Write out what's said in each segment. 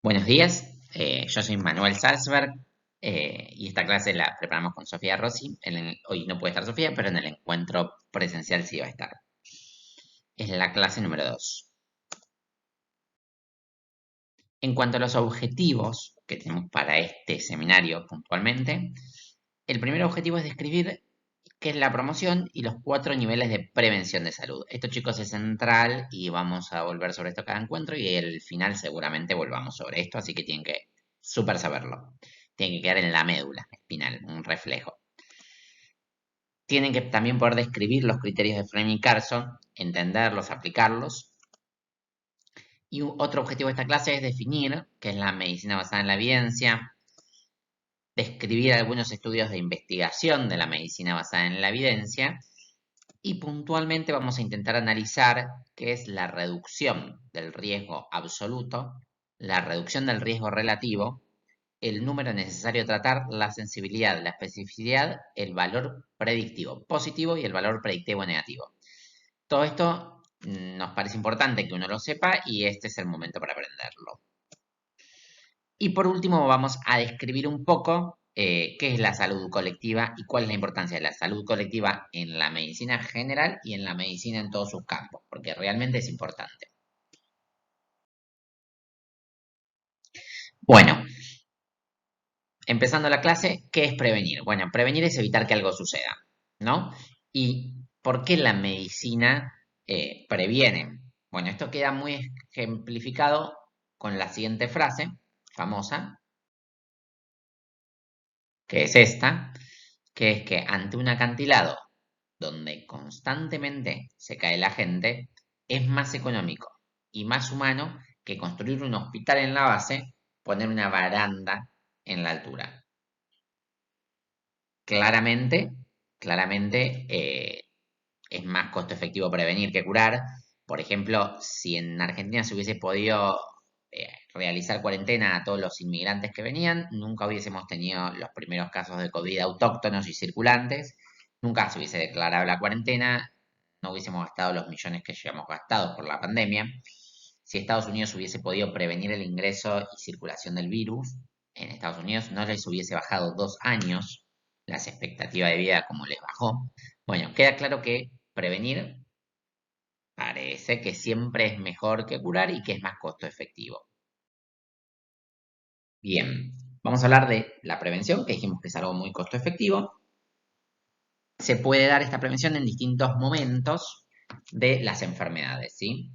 Buenos días, yo soy Manuel Salzberg y esta clase la preparamos con Sofía Rossi. Hoy no puede estar Sofía, pero en el encuentro presencial sí va a estar. Es la clase número 2. En cuanto a los objetivos que tenemos para este seminario puntualmente, el primer objetivo es describir qué es la promoción y los 4 niveles de prevención de salud. Esto, chicos, es central y vamos a volver sobre esto cada encuentro y al final seguramente volvamos sobre esto, así que tienen que súper saberlo. Tienen que quedar en la médula espinal, un reflejo. Tienen que también poder describir los criterios de Fleming Carlson, entenderlos, aplicarlos. Y otro objetivo de esta clase es definir qué es la medicina basada en la evidencia, describir algunos estudios de investigación de la medicina basada en la evidencia y puntualmente vamos a intentar analizar qué es la reducción del riesgo absoluto, la reducción del riesgo relativo, el número necesario a tratar, la sensibilidad, la especificidad, el valor predictivo positivo y el valor predictivo negativo. Todo esto nos parece importante que uno lo sepa y este es el momento para aprenderlo. Y por último vamos a describir un poco qué es la salud colectiva y cuál es la importancia de la salud colectiva en la medicina general y en la medicina en todos sus campos, porque realmente es importante. Bueno, empezando la clase, ¿qué es prevenir? Bueno, prevenir es evitar que algo suceda, ¿no? ¿Y por qué la medicina previene? Bueno, esto queda muy ejemplificado con la siguiente frase famosa, que es esta, que es que ante un acantilado donde constantemente se cae la gente, es más económico y más humano que construir un hospital en la base, poner una baranda en la altura. Claramente, es más costo efectivo prevenir que curar. Por ejemplo, si en Argentina se hubiese podido realizar cuarentena a todos los inmigrantes que venían, nunca hubiésemos tenido los primeros casos de COVID autóctonos y circulantes, nunca se hubiese declarado la cuarentena, no hubiésemos gastado los millones que llevamos gastados por la pandemia. Si Estados Unidos hubiese podido prevenir el ingreso y circulación del virus, en Estados Unidos no les hubiese bajado 2 años las expectativas de vida como les bajó. Bueno, queda claro que prevenir parece que siempre es mejor que curar y que es más costo efectivo. Bien, vamos a hablar de la prevención, que dijimos que es algo muy costo efectivo. Se puede dar esta prevención en distintos momentos de las enfermedades, ¿sí?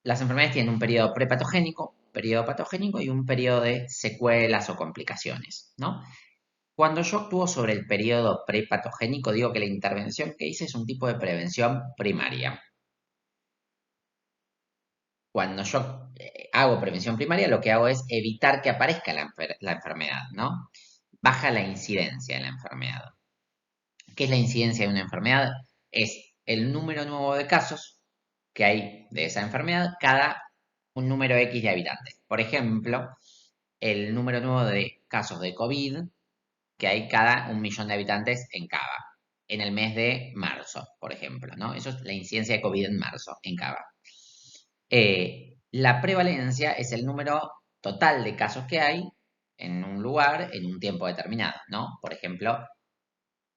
Las enfermedades tienen un periodo prepatogénico, periodo patogénico y un periodo de secuelas o complicaciones, ¿no? Cuando yo actúo sobre el periodo prepatogénico, digo que la intervención que hice es un tipo de prevención primaria. Cuando yo hago prevención primaria, lo que hago es evitar que aparezca la enfermedad, ¿no? Baja la incidencia de la enfermedad. ¿Qué es la incidencia de una enfermedad? Es el número nuevo de casos que hay de esa enfermedad cada un número X de habitantes. Por ejemplo, el número nuevo de casos de COVID que hay cada 1 millón de habitantes en Cava, en el mes de marzo, por ejemplo, ¿no? Eso es la incidencia de COVID en marzo, en Cava. La prevalencia es el número total de casos que hay en un lugar en un tiempo determinado, ¿no? Por ejemplo,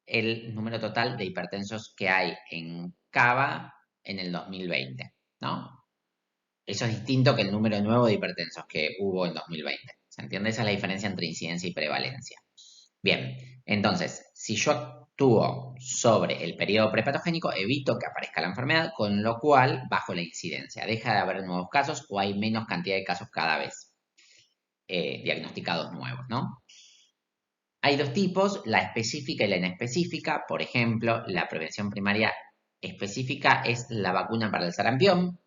el número total de hipertensos que hay en Cava en el 2020, ¿no? Eso es distinto que el número nuevo de hipertensos que hubo en 2020. ¿Se entiende? Esa es la diferencia entre incidencia y prevalencia. Bien, entonces, si yo actúo sobre el periodo prepatogénico, evito que aparezca la enfermedad, con lo cual bajo la incidencia. Deja de haber nuevos casos o hay menos cantidad de casos cada vez diagnosticados nuevos, ¿no? Hay dos tipos, la específica y la inespecífica. Por ejemplo, la prevención primaria específica es la vacuna para el sarampión.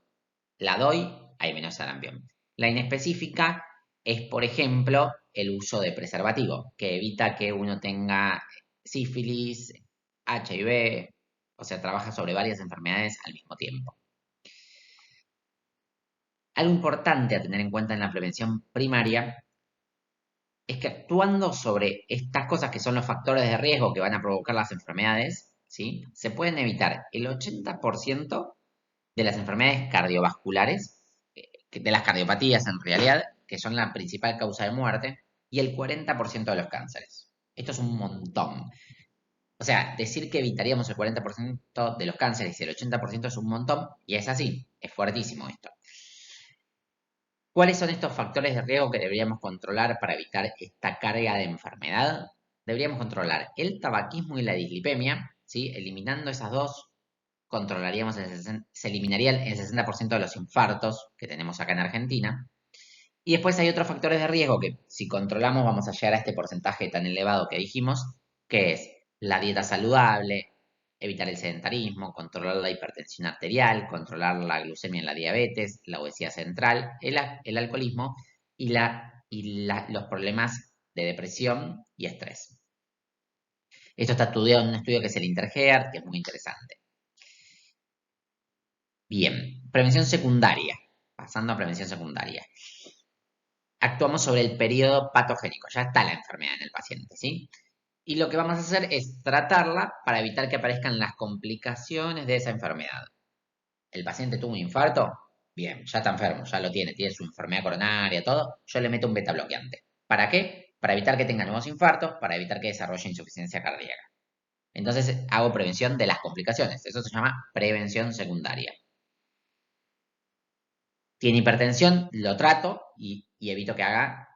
La doy, hay menos sarampión. La inespecífica es, por ejemplo, el uso de preservativo, que evita que uno tenga sífilis, HIV, o sea, trabaja sobre varias enfermedades al mismo tiempo. Algo importante a tener en cuenta en la prevención primaria es que actuando sobre estas cosas que son los factores de riesgo que van a provocar las enfermedades, ¿sí? Se pueden evitar el 80% de las enfermedades cardiovasculares, de las cardiopatías en realidad, que son la principal causa de muerte, y el 40% de los cánceres. Esto es un montón. O sea, decir que evitaríamos el 40% de los cánceres y el 80% es un montón, y es así, es fuertísimo esto. ¿Cuáles son estos factores de riesgo que deberíamos controlar para evitar esta carga de enfermedad? Deberíamos controlar el tabaquismo y la dislipemia, ¿sí? Eliminando esas dos, controlaríamos se eliminaría el 60% de los infartos que tenemos acá en Argentina. Y después hay otros factores de riesgo que si controlamos vamos a llegar a este porcentaje tan elevado que dijimos, que es la dieta saludable, evitar el sedentarismo, controlar la hipertensión arterial, controlar la glucemia en la diabetes, la obesidad central, el alcoholismo los problemas de depresión y estrés. Esto está estudiado en un estudio que es el Interheart, que es muy interesante. Bien, prevención secundaria. Pasando a prevención secundaria. Actuamos sobre el periodo patogénico. Ya está la enfermedad en el paciente, ¿sí? Y lo que vamos a hacer es tratarla para evitar que aparezcan las complicaciones de esa enfermedad. El paciente tuvo un infarto, bien, ya está enfermo, ya lo tiene su enfermedad coronaria, todo. Yo le meto un beta bloqueante. ¿Para qué? Para evitar que tenga nuevos infartos, para evitar que desarrolle insuficiencia cardíaca. Entonces hago prevención de las complicaciones. Eso se llama prevención secundaria. Tiene hipertensión, lo trato y evito que haga,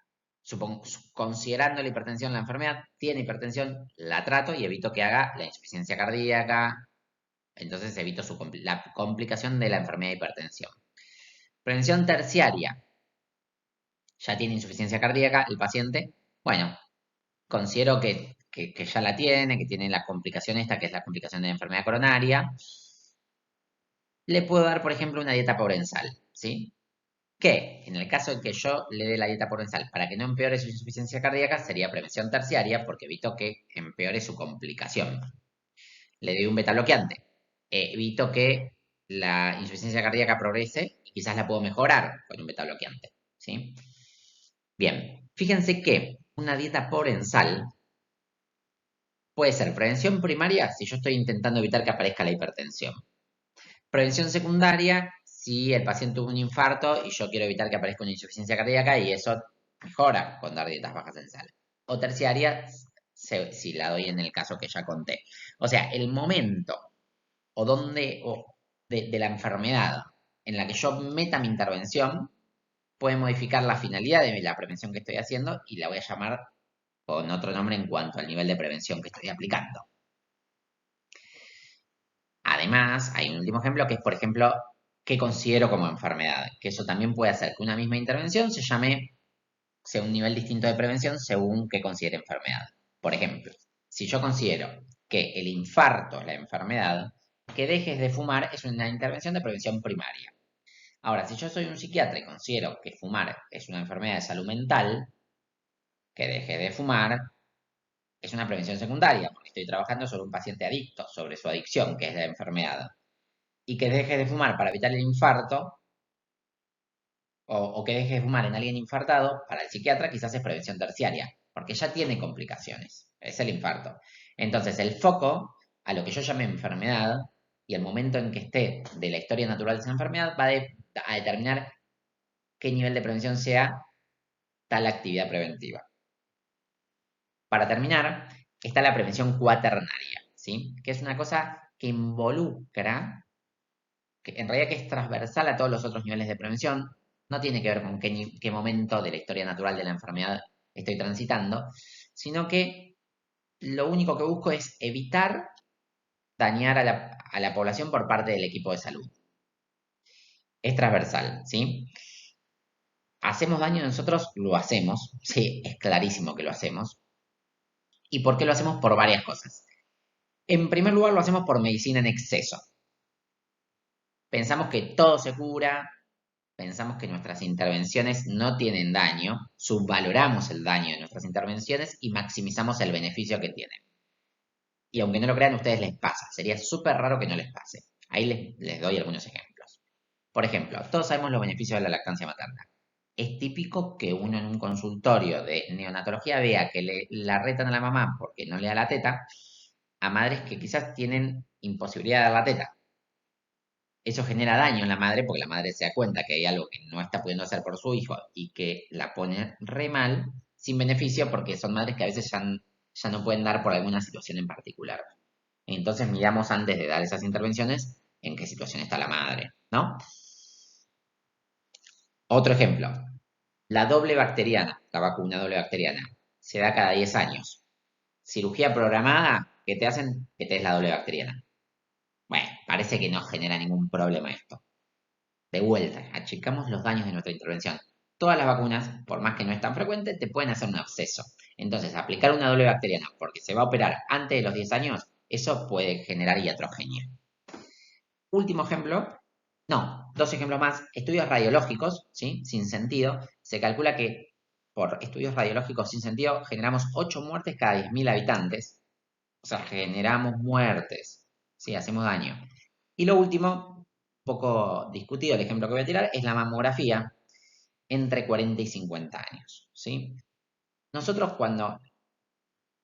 considerando la hipertensión la enfermedad, tiene hipertensión, la trato y evito que haga la insuficiencia cardíaca. Entonces evito la complicación de la enfermedad de hipertensión. Prevención terciaria. Ya tiene insuficiencia cardíaca el paciente. Bueno, considero que ya la tiene, que tiene la complicación esta, que es la complicación de la enfermedad coronaria. Le puedo dar, por ejemplo, una dieta pobre en sal, ¿sí? Que en el caso de que yo le dé la dieta pobre en sal para que no empeore su insuficiencia cardíaca, sería prevención terciaria porque evito que empeore su complicación. Le doy un beta bloqueante. Evito que la insuficiencia cardíaca progrese y quizás la puedo mejorar con un beta bloqueante, ¿sí? Bien, fíjense que una dieta pobre en sal puede ser prevención primaria si yo estoy intentando evitar que aparezca la hipertensión. Prevención secundaria si el paciente tuvo un infarto y yo quiero evitar que aparezca una insuficiencia cardíaca y eso mejora con dar dietas bajas en sal. O terciaria si la doy en el caso que ya conté. O sea, el momento de la enfermedad en la que yo meta mi intervención puede modificar la finalidad de la prevención que estoy haciendo y la voy a llamar con otro nombre en cuanto al nivel de prevención que estoy aplicando. Además, hay un último ejemplo que es, por ejemplo, qué considero como enfermedad, que eso también puede hacer que una misma intervención sea un nivel distinto de prevención según qué considere enfermedad. Por ejemplo, si yo considero que el infarto es la enfermedad, que dejes de fumar es una intervención de prevención primaria. Ahora, si yo soy un psiquiatra y considero que fumar es una enfermedad de salud mental, que deje de fumar es una prevención secundaria, porque estoy trabajando sobre un paciente adicto, sobre su adicción, que es la enfermedad. Y que deje de fumar para evitar el infarto, o que deje de fumar en alguien infartado, para el psiquiatra quizás es prevención terciaria, porque ya tiene complicaciones, es el infarto. Entonces, el foco a lo que yo llame enfermedad y el momento en que esté de la historia natural de esa enfermedad va a determinar qué nivel de prevención sea tal actividad preventiva. Para terminar, está la prevención cuaternaria, ¿sí? Que es una cosa que involucra, que en realidad que es transversal a todos los otros niveles de prevención, no tiene que ver con qué momento de la historia natural de la enfermedad estoy transitando, sino que lo único que busco es evitar dañar a la población por parte del equipo de salud. Es transversal, ¿sí? ¿Hacemos daño nosotros? Lo hacemos, sí, es clarísimo que lo hacemos. ¿Y por qué lo hacemos? Por varias cosas. En primer lugar, lo hacemos por medicina en exceso. Pensamos que todo se cura, pensamos que nuestras intervenciones no tienen daño, subvaloramos el daño de nuestras intervenciones y maximizamos el beneficio que tienen. Y aunque no lo crean, a ustedes les pasa. Sería súper raro que no les pase. Ahí les doy algunos ejemplos. Por ejemplo, todos sabemos los beneficios de la lactancia materna. Es típico que uno en un consultorio de neonatología vea que la retan a la mamá porque no le da la teta a madres que quizás tienen imposibilidad de dar la teta. Eso genera daño en la madre porque la madre se da cuenta que hay algo que no está pudiendo hacer por su hijo y que la pone re mal, sin beneficio, porque son madres que a veces ya no pueden dar por alguna situación en particular. Entonces miramos antes de dar esas intervenciones en qué situación está la madre, ¿no? Otro ejemplo, la doble bacteriana, la vacuna doble bacteriana, se da cada 10 años. Cirugía programada, ¿qué te hacen? Que te des la doble bacteriana. Bueno, parece que no genera ningún problema esto. De vuelta, achicamos los daños de nuestra intervención. Todas las vacunas, por más que no es tan frecuente, te pueden hacer un absceso. Entonces, aplicar una doble bacteriana porque se va a operar antes de los 10 años, eso puede generar iatrogenia. Último ejemplo, no, dos ejemplos más. Estudios radiológicos, ¿sí? Sin sentido. Se calcula que por estudios radiológicos sin sentido generamos 8 muertes cada 10.000 habitantes. O sea, generamos muertes, ¿sí? Hacemos daño. Y lo último, poco discutido, el ejemplo que voy a tirar, es la mamografía entre 40 y 50 años, ¿sí? Nosotros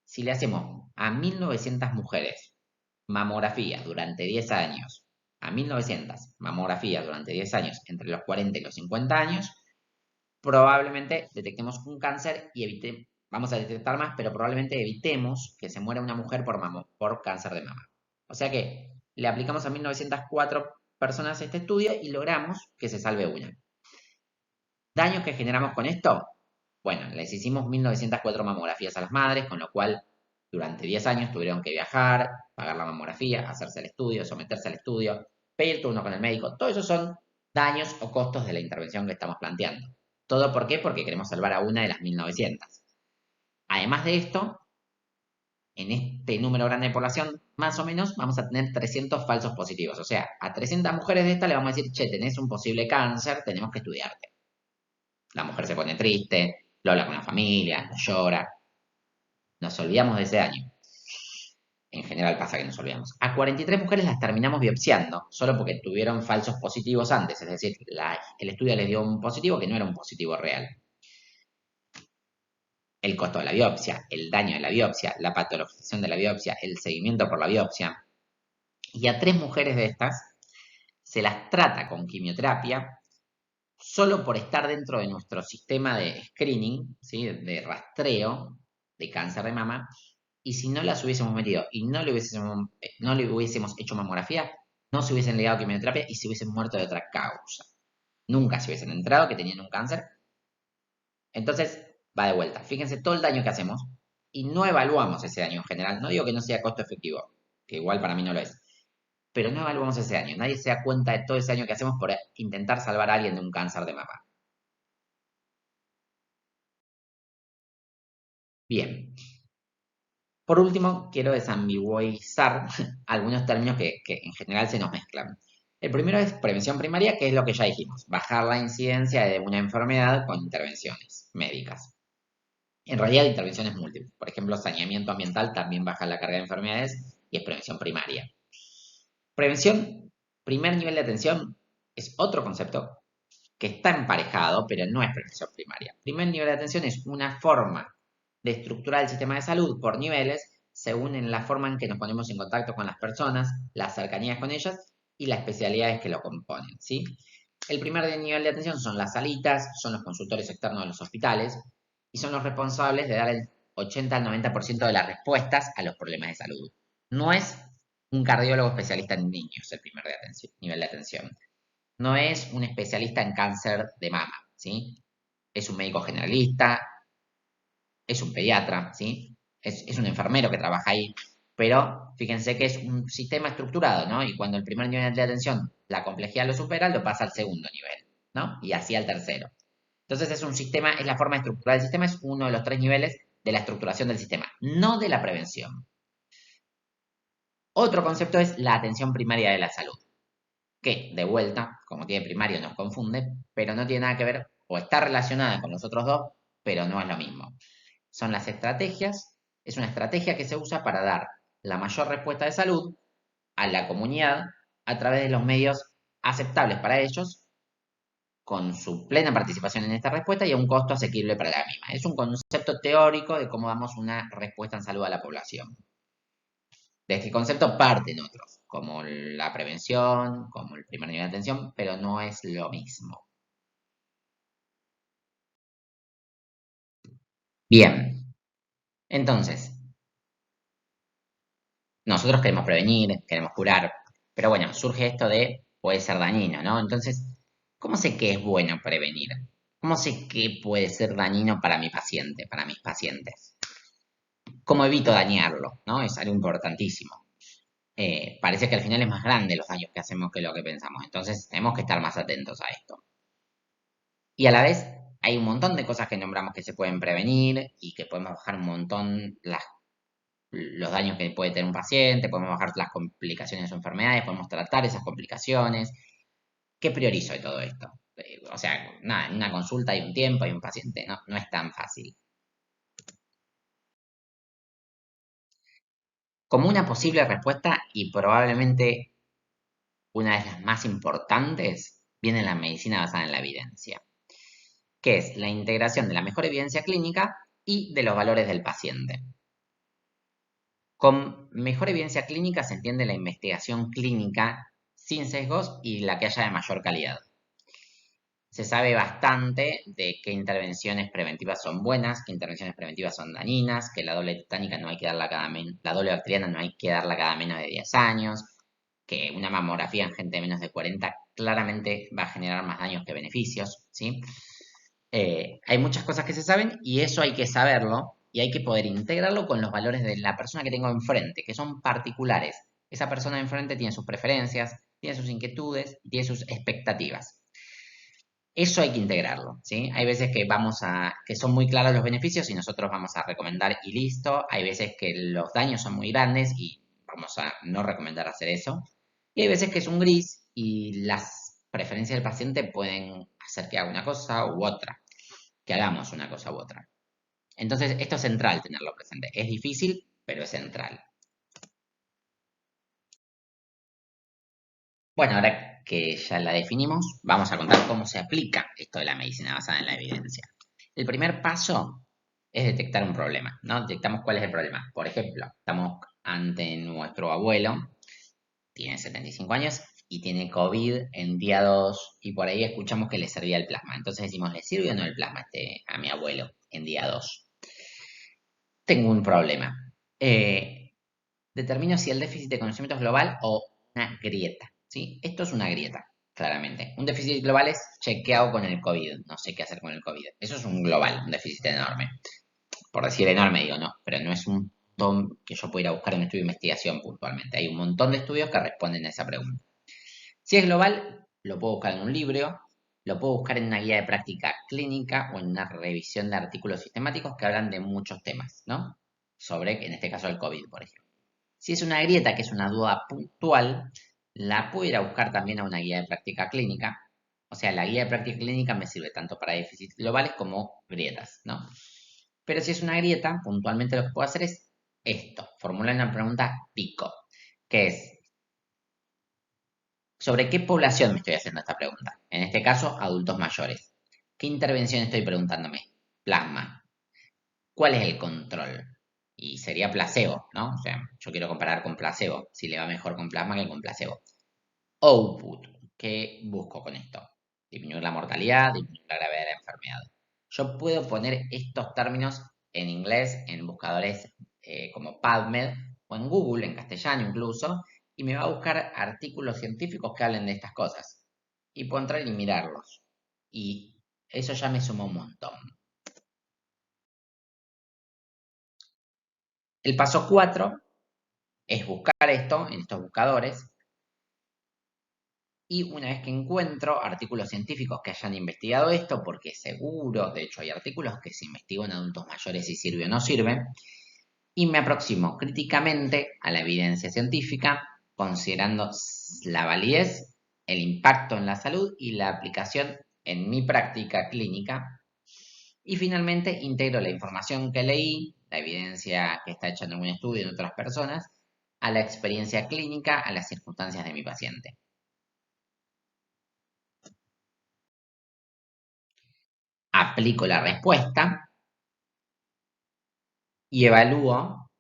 si le hacemos a 1.900 mujeres mamografía durante 10 años, a 1.900 mamografías durante 10 años entre los 40 y los 50 años, probablemente detectemos un cáncer y vamos a detectar más, pero probablemente evitemos que se muera una mujer por cáncer de mama. O sea que le aplicamos a 1.904 personas este estudio y logramos que se salve una. ¿Daños que generamos con esto? Bueno, les hicimos 1.904 mamografías a las madres, con lo cual durante 10 años tuvieron que viajar, pagar la mamografía, hacerse el estudio, someterse al estudio, pedir turno con el médico. Todo eso son daños o costos de la intervención que estamos planteando. ¿Todo por qué? Porque queremos salvar a una de las 1.900. Además de esto, en este número grande de población, más o menos vamos a tener 300 falsos positivos. O sea, a 300 mujeres de estas le vamos a decir, che, tenés un posible cáncer, tenemos que estudiarte. La mujer se pone triste, lo habla con la familia, llora. Nos olvidamos de ese año. En general pasa que nos olvidamos. A 43 mujeres las terminamos biopsiando, solo porque tuvieron falsos positivos antes. Es decir, el estudio les dio un positivo que no era un positivo real. El costo de la biopsia, el daño de la biopsia, la patologización de la biopsia, el seguimiento por la biopsia. Y a 3 mujeres de estas se las trata con quimioterapia solo por estar dentro de nuestro sistema de screening, ¿sí? De rastreo de cáncer de mama. Y si no las hubiésemos metido y no le hubiésemos hecho mamografía, no se hubiesen ligado a quimioterapia y se hubiesen muerto de otra causa. Nunca se hubiesen enterado que tenían un cáncer. Entonces, va de vuelta. Fíjense todo el daño que hacemos y no evaluamos ese daño en general. No digo que no sea costo efectivo, que igual para mí no lo es. Pero no evaluamos ese daño. Nadie se da cuenta de todo ese daño que hacemos por intentar salvar a alguien de un cáncer de mama. Bien. Por último, quiero desambiguizar algunos términos que en general se nos mezclan. El primero es prevención primaria, que es lo que ya dijimos, bajar la incidencia de una enfermedad con intervenciones médicas. En realidad, intervenciones múltiples. Por ejemplo, saneamiento ambiental también baja la carga de enfermedades y es prevención primaria. Prevención, primer nivel de atención, es otro concepto que está emparejado, pero no es prevención primaria. Primer nivel de atención es una forma de estructurar el sistema de salud por niveles según en la forma en que nos ponemos en contacto con las personas, las cercanías con ellas y las especialidades que lo componen, ¿sí? El primer nivel de atención son las salitas, son los consultorios externos de los hospitales y son los responsables de dar el 80 al 90% de las respuestas a los problemas de salud. No es un cardiólogo especialista en niños el primer nivel de atención. No es un especialista en cáncer de mama, ¿sí? Es un médico generalista, es un pediatra, ¿sí? Es un enfermero que trabaja ahí, pero fíjense que es un sistema estructurado, ¿no? Y cuando el primer nivel de atención, la complejidad lo supera, lo pasa al segundo nivel, ¿no? Y así al tercero. Entonces es un sistema, es la forma de estructurar el sistema, es uno de los 3 niveles de la estructuración del sistema, no de la prevención. Otro concepto es la atención primaria de la salud, que de vuelta, como tiene primario, nos confunde, pero no tiene nada que ver, o está relacionada con los otros dos, pero no es lo mismo. Son las estrategias, es una estrategia que se usa para dar la mayor respuesta de salud a la comunidad a través de los medios aceptables para ellos, con su plena participación en esta respuesta y a un costo asequible para la misma. Es un concepto teórico de cómo damos una respuesta en salud a la población. De este concepto parten otros, como la prevención, como el primer nivel de atención, pero no es lo mismo. Bien, entonces, nosotros queremos prevenir, queremos curar, pero bueno, surge esto de puede ser dañino, ¿no? Entonces, ¿cómo sé que es bueno prevenir? ¿Cómo sé que puede ser dañino para mi paciente, para mis pacientes? ¿Cómo evito dañarlo? ¿No? Es algo importantísimo. Parece que al final es más grande los daños que hacemos que lo que pensamos. Entonces, tenemos que estar más atentos a esto. Y a la vez, hay un montón de cosas que nombramos que se pueden prevenir y que podemos bajar un montón los daños que puede tener un paciente, podemos bajar las complicaciones de su enfermedades, podemos tratar esas complicaciones. ¿Qué priorizo de todo esto? O sea, nada, en una consulta hay un tiempo, hay un paciente, no, no es tan fácil. Como una posible respuesta y probablemente una de las más importantes, viene la medicina basada en la evidencia, que es la integración de la mejor evidencia clínica y de los valores del paciente. Con mejor evidencia clínica se entiende la investigación clínica sin sesgos y la que haya de mayor calidad. Se sabe bastante de qué intervenciones preventivas son buenas, qué intervenciones preventivas son dañinas, que la doble tetánica no hay que darla la doble bacteriana no hay que darla cada menos de 10 años, que una mamografía en gente de menos de 40 claramente va a generar más daños que beneficios, ¿sí? Hay muchas cosas que se saben y eso hay que saberlo y hay que poder integrarlo con los valores de la persona que tengo enfrente, que son particulares. Esa persona de enfrente tiene sus preferencias, tiene sus inquietudes y tiene sus expectativas. Eso hay que integrarlo, ¿sí? Hay veces que son muy claros los beneficios y nosotros vamos a recomendar y listo. Hay veces que los daños son muy grandes y vamos a no recomendar hacer eso. Y hay veces que es un gris y las preferencias del paciente pueden hacer que haga una cosa u otra, que hagamos una cosa u otra. Entonces, esto es central tenerlo presente. Es difícil, pero es central. Bueno, ahora que ya la definimos, vamos a contar cómo se aplica esto de la medicina basada en la evidencia. El primer paso es detectar un problema, ¿no? Detectamos cuál es el problema. Por ejemplo, estamos ante nuestro abuelo, tiene 75 años y tiene COVID en día 2 y por ahí escuchamos que le servía el plasma. Entonces decimos, ¿le sirve o no el plasma a mi abuelo en día 2? Tengo un problema. Eh, Determino si el déficit de conocimiento es global o una grieta, ¿sí? Esto es una grieta, claramente. Un déficit global es chequeado con el COVID, no sé qué hacer con el COVID. Eso es un global, un déficit enorme. Por decir enorme, digo, no, pero no es un montón que yo pueda ir a buscar en un estudio de investigación puntualmente. Hay un montón de estudios que responden a esa pregunta. Si es global, lo puedo buscar en un libro, lo puedo buscar en una guía de práctica clínica o en una revisión de artículos sistemáticos que hablan de muchos temas, ¿no? Sobre, en este caso, el COVID, por ejemplo. Si es una grieta, que es una duda puntual, la puedo ir a buscar también a una guía de práctica clínica. O sea, la guía de práctica clínica me sirve tanto para déficits globales como grietas, ¿no? Pero si es una grieta, puntualmente lo que puedo hacer es esto, formular una pregunta pico, que es, ¿sobre qué población me estoy haciendo esta pregunta? En este caso, adultos mayores. ¿Qué intervención estoy preguntándome? Plasma. ¿Cuál es el control? Y sería placebo, ¿no? O sea, yo quiero comparar con placebo, si le va mejor con plasma que con placebo. Output, ¿qué busco con esto? Disminuir la mortalidad, disminuir la gravedad de la enfermedad. Yo puedo poner estos términos en inglés en buscadores como PubMed o en Google, en castellano incluso, y me va a buscar artículos científicos que hablen de estas cosas. Y puedo entrar y mirarlos. Y eso ya me suma un montón. El paso 4 es buscar esto en estos buscadores y una vez que encuentro artículos científicos que hayan investigado esto, porque seguro, de hecho hay artículos que se investigó en adultos mayores si sirve o no sirve, y me aproximo críticamente a la evidencia científica, considerando la validez, el impacto en la salud y la aplicación en mi práctica clínica. Y finalmente integro la información que leí, la evidencia que está hecha en algún estudio en otras personas, a la experiencia clínica, a las circunstancias de mi paciente. Aplico la respuesta y evalúo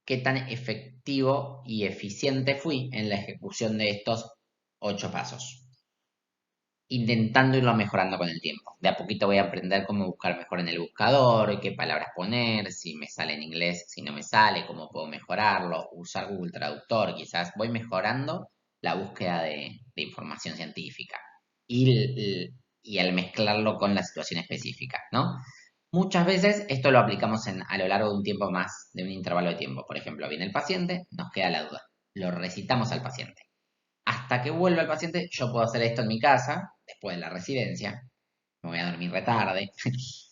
qué tan efectivo y eficiente fui en la ejecución de estos 8 pasos, intentando irlo mejorando con el tiempo. De a poquito voy a aprender cómo buscar mejor en el buscador, qué palabras poner, si me sale en inglés, si no me sale, cómo puedo mejorarlo, usar Google Traductor, quizás voy mejorando la búsqueda de información científica y al mezclarlo con la situación específica, ¿no? Muchas veces esto lo aplicamos a lo largo de un tiempo más, de un intervalo de tiempo. Por ejemplo, viene el paciente, nos queda la duda. Lo recitamos al paciente. Hasta que vuelva el paciente, yo puedo hacer esto en mi casa, después de la residencia. Me voy a dormir retarde.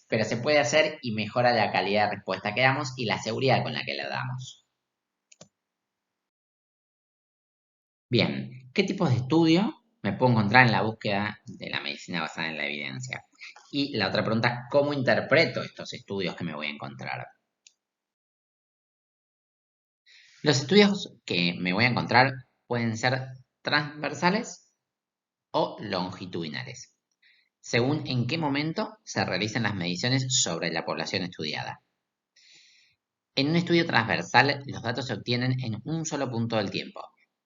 Pero se puede hacer y mejora la calidad de respuesta que damos y la seguridad con la que le damos. Bien, ¿qué tipos de estudio me puedo encontrar en la búsqueda de la medicina basada en la evidencia? Y la otra pregunta, ¿cómo interpreto estos estudios que me voy a encontrar? Los estudios que me voy a encontrar pueden ser transversales o longitudinales, según en qué momento se realizan las mediciones sobre la población estudiada. En un estudio transversal, los datos se obtienen en un solo punto del tiempo,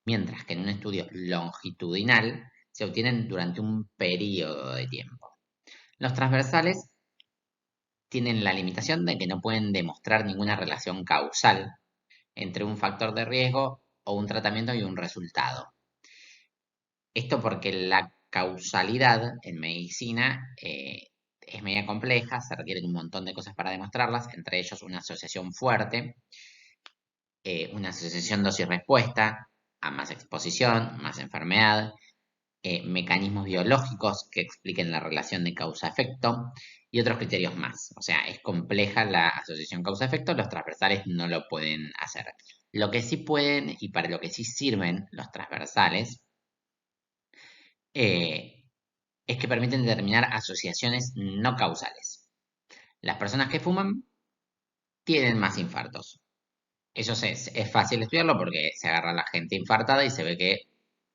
mientras que en un estudio longitudinal se obtienen durante un periodo de tiempo. Los transversales tienen la limitación de que no pueden demostrar ninguna relación causal entre un factor de riesgo o un tratamiento y un resultado. Esto porque la causalidad en medicina es media compleja, se requieren un montón de cosas para demostrarlas, entre ellos una asociación fuerte, una asociación dosis-respuesta, a más exposición, más enfermedad, mecanismos biológicos que expliquen la relación de causa-efecto y otros criterios más. O sea, es compleja la asociación causa-efecto, los transversales no lo pueden hacer. Lo que sí pueden y para lo que sí sirven los transversales eh, es que permiten determinar asociaciones no causales. Las personas que fuman tienen más infartos. Eso es fácil estudiarlo porque se agarra a la gente infartada y se ve que,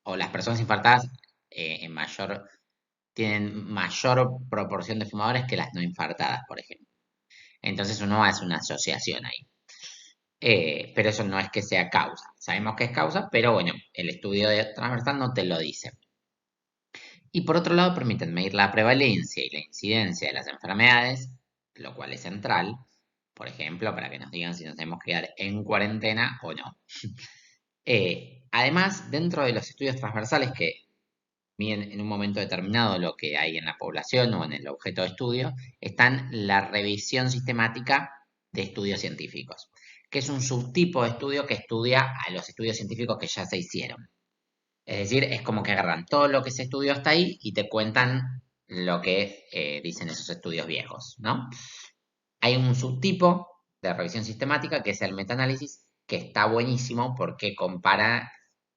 o las personas infartadas tienen mayor proporción de fumadores que las no infartadas, por ejemplo. Entonces uno hace una asociación ahí. Pero eso no es que sea causa. Sabemos que es causa, pero bueno, el estudio de transversal no te lo dice. Y por otro lado, permiten medir la prevalencia y la incidencia de las enfermedades, lo cual es central, por ejemplo, para que nos digan si nos tenemos que quedar en cuarentena o no. Además, dentro de los estudios transversales que miden en un momento determinado lo que hay en la población o en el objeto de estudio, están la revisión sistemática de estudios científicos, que es un subtipo de estudio que estudia a los estudios científicos que ya se hicieron. Es decir, es como que agarran todo lo que se estudió hasta ahí y te cuentan lo que dicen esos estudios viejos, ¿no? Hay un subtipo de revisión sistemática que es el metaanálisis, que está buenísimo porque compara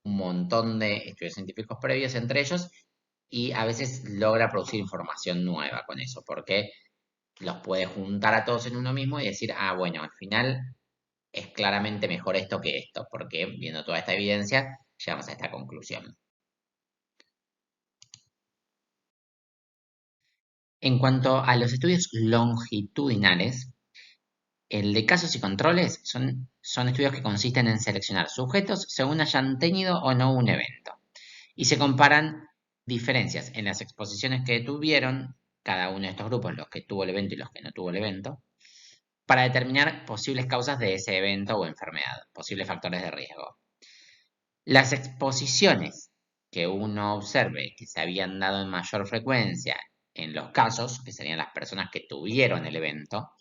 un montón de estudios científicos previos entre ellos y a veces logra producir información nueva con eso, porque los puede juntar a todos en uno mismo y decir, ah, bueno, al final es claramente mejor esto que esto, porque viendo toda esta evidencia llegamos a esta conclusión. En cuanto a los estudios longitudinales, el de casos y controles son estudios que consisten en seleccionar sujetos según hayan tenido o no un evento. Y se comparan diferencias en las exposiciones que tuvieron cada uno de estos grupos, los que tuvo el evento y los que no tuvo el evento, para determinar posibles causas de ese evento o enfermedad, posibles factores de riesgo. Las exposiciones que uno observe que se habían dado en mayor frecuencia en los casos, que serían las personas que tuvieron el evento,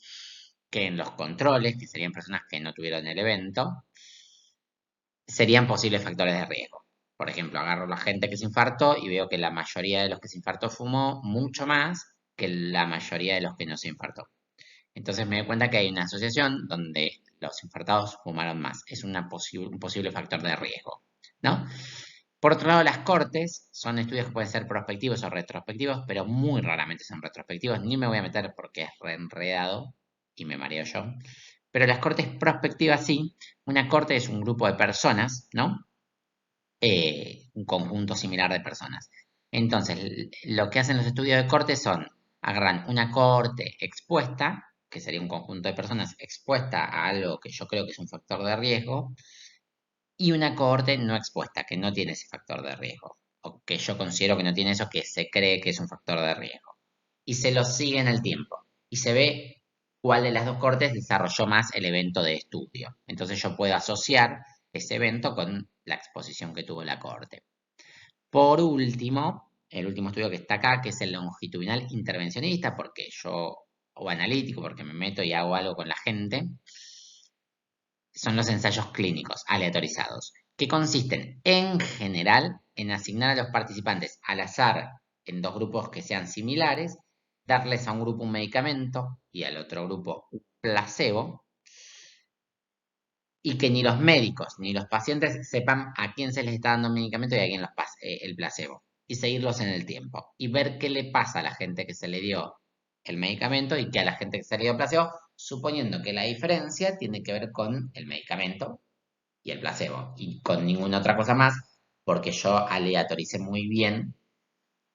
que en los controles, que serían personas que no tuvieron el evento, serían posibles factores de riesgo. Por ejemplo, agarro a la gente que se infartó y veo que la mayoría de los que se infartó fumó mucho más que la mayoría de los que no se infartó. Entonces me doy cuenta que hay una asociación donde los infartados fumaron más. Es un posible factor de riesgo, ¿no? Por otro lado, las cortes son estudios que pueden ser prospectivos o retrospectivos, pero muy raramente son retrospectivos. Ni me voy a meter porque es reenredado y me mareo yo. Pero las cortes prospectivas sí. Una corte es un grupo de personas, ¿no? Un conjunto similar de personas. Entonces, lo que hacen los estudios de corte son, agarran una corte expuesta, que sería un conjunto de personas expuesta a algo que yo creo que es un factor de riesgo, y una cohorte no expuesta, que no tiene ese factor de riesgo, o que yo considero que no tiene eso, que se cree que es un factor de riesgo. Y se lo sigue en el tiempo. Y se ve cuál de las dos cohortes desarrolló más el evento de estudio. Entonces yo puedo asociar ese evento con la exposición que tuvo la cohorte. Por último, el último estudio que está acá, que es el longitudinal intervencionista, porque yo, o analítico, porque me meto y hago algo con la gente, son los ensayos clínicos aleatorizados, que consisten en general en asignar a los participantes al azar en dos grupos que sean similares, darles a un grupo un medicamento y al otro grupo un placebo, y que ni los médicos ni los pacientes sepan a quién se les está dando el medicamento y a quién el placebo, y seguirlos en el tiempo y ver qué le pasa a la gente que se le dio el medicamento y que a la gente que se le dio el placebo, suponiendo que la diferencia tiene que ver con el medicamento y el placebo, y con ninguna otra cosa más, porque yo aleatoricé muy bien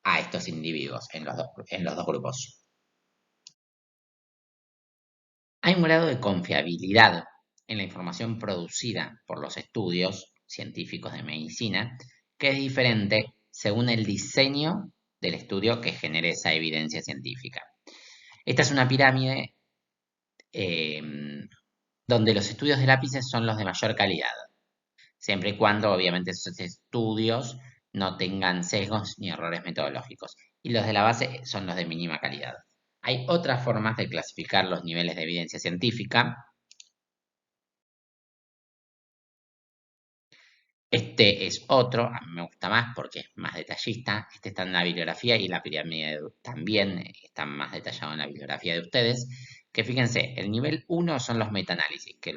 a estos individuos en los dos grupos. Hay un grado de confiabilidad en la información producida por los estudios científicos de medicina que es diferente según el diseño del estudio que genere esa evidencia científica. Esta es una pirámide eh, donde los estudios de lápices son los de mayor calidad, siempre y cuando obviamente esos estudios no tengan sesgos ni errores metodológicos. Y los de la base son los de mínima calidad. Hay otras formas de clasificar los niveles de evidencia científica. Este es otro, a mí me gusta más porque es más detallista. Este está en la bibliografía y la pirámide también está más detallado en la bibliografía de ustedes. Que fíjense, el nivel 1 son los metaanálisis, que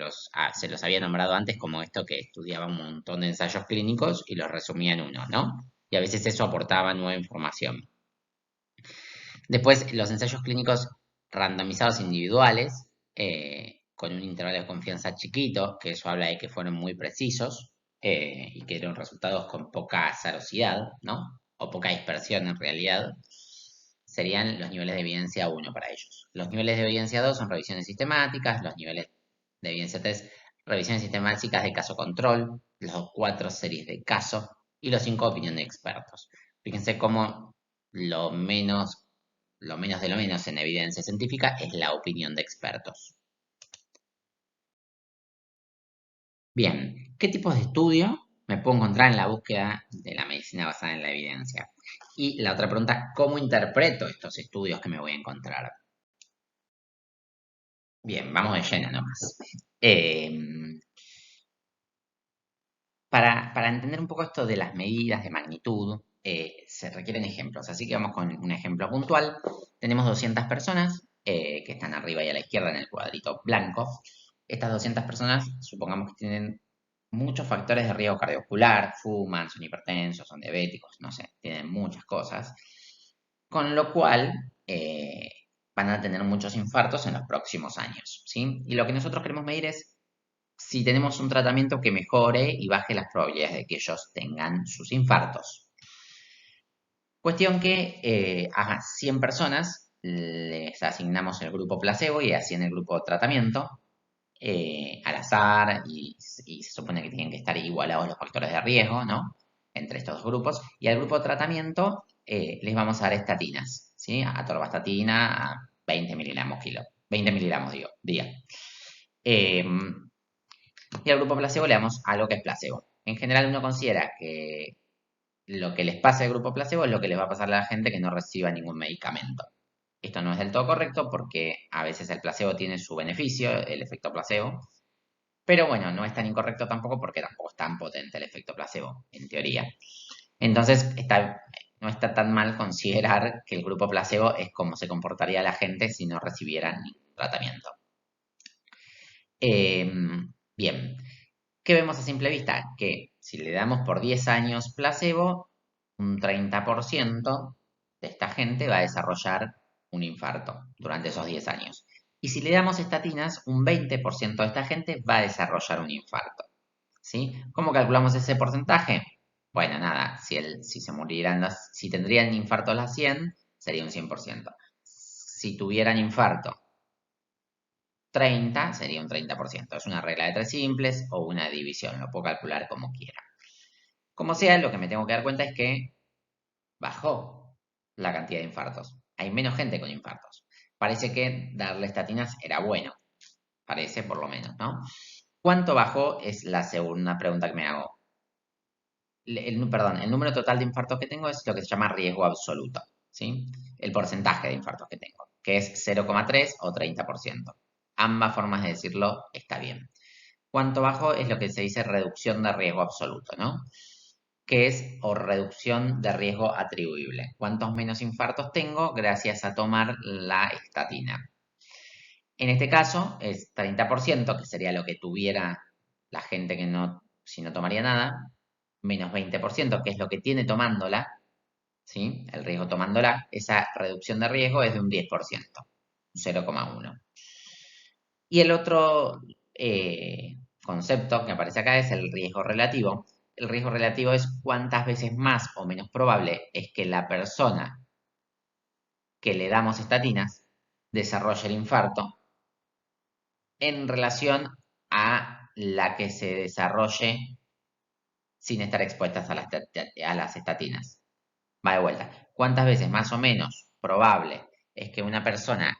se los había nombrado antes como esto que estudiaba un montón de ensayos clínicos y los resumía en uno, ¿no? Y a veces eso aportaba nueva información. Después, los ensayos clínicos randomizados individuales, con un intervalo de confianza chiquito, que eso habla de que fueron muy precisos y que dieron resultados con poca azarosidad, ¿no? O poca dispersión en realidad, serían los niveles de evidencia 1 para ellos. Los niveles de evidencia 2 son revisiones sistemáticas, los niveles de evidencia 3, revisiones sistemáticas de caso control, los 4 series de caso y los 5 opinión de expertos. Fíjense cómo lo menos de lo menos en evidencia científica es la opinión de expertos. Bien, ¿qué tipos de estudio me puedo encontrar en la búsqueda de la medicina basada en la evidencia? Y la otra pregunta, ¿cómo interpreto estos estudios que me voy a encontrar? Bien, vamos de lleno nomás. Para entender un poco esto de las medidas de magnitud, se requieren ejemplos. Así que vamos con un ejemplo puntual. Tenemos 200 personas que están arriba y a la izquierda en el cuadrito blanco. Estas 200 personas, supongamos que tienen muchos factores de riesgo cardiovascular, fuman, son hipertensos, son diabéticos, no sé, tienen muchas cosas. Con lo cual, van a tener muchos infartos en los próximos años, ¿sí? Y lo que nosotros queremos medir es si tenemos un tratamiento que mejore y baje las probabilidades de que ellos tengan sus infartos. Cuestión que a 100 personas les asignamos el grupo placebo y así en el grupo tratamiento al azar y se supone que tienen que estar igualados los factores de riesgo, ¿no? Entre estos dos grupos. Y al grupo tratamiento les vamos a dar estatinas, ¿sí? Atorvastatina a 20 miligramos kilo. 20 miligramos, digo, día. Y al grupo placebo le damos algo que es placebo. En general uno considera que lo que les pasa al grupo placebo es lo que les va a pasar a la gente que no reciba ningún medicamento. Esto no es del todo correcto porque a veces el placebo tiene su beneficio, el efecto placebo, pero bueno, no es tan incorrecto tampoco porque tampoco es tan potente el efecto placebo, en teoría. Entonces, no está tan mal considerar que el grupo placebo es como se comportaría la gente si no recibieran ningún tratamiento. Bien, ¿qué vemos a simple vista? Que si le damos por 10 años placebo, un 30% de esta gente va a desarrollar un infarto durante esos 10 años. Y si le damos estatinas, un 20% de esta gente va a desarrollar un infarto. ¿Sí? ¿Cómo calculamos ese porcentaje? Bueno, nada, si tendrían infarto a las 100, sería un 100%. Si tuvieran infarto 30 sería un 30%. Es una regla de 3 simples o una división. Lo puedo calcular como quiera. Como sea, lo que me tengo que dar cuenta es que bajó la cantidad de infartos. Hay menos gente con infartos. Parece que darle estatinas era bueno. Parece, por lo menos, ¿no? ¿Cuánto bajó? Es la segunda pregunta que me hago. Perdón, el número total de infartos que tengo es lo que se llama riesgo absoluto, ¿sí? El porcentaje de infartos que tengo, que es 0,3 o 30%. Ambas formas de decirlo está bien. ¿Cuánto bajo? Es lo que se dice reducción de riesgo absoluto, ¿no? Que es o reducción de riesgo atribuible. ¿Cuántos menos infartos tengo gracias a tomar la estatina? En este caso es 30%, que sería lo que tuviera la gente que no, si no tomaría nada, menos 20%, que es lo que tiene tomándola, ¿sí? El riesgo tomándola, esa reducción de riesgo es de un 10%, 0,1. Y el otro concepto que aparece acá es el riesgo relativo. El riesgo relativo es cuántas veces más o menos probable es que la persona que le damos estatinas desarrolle el infarto en relación a la que se desarrolle sin estar expuestas a las estatinas. Va de vuelta. ¿Cuántas veces más o menos probable es que una persona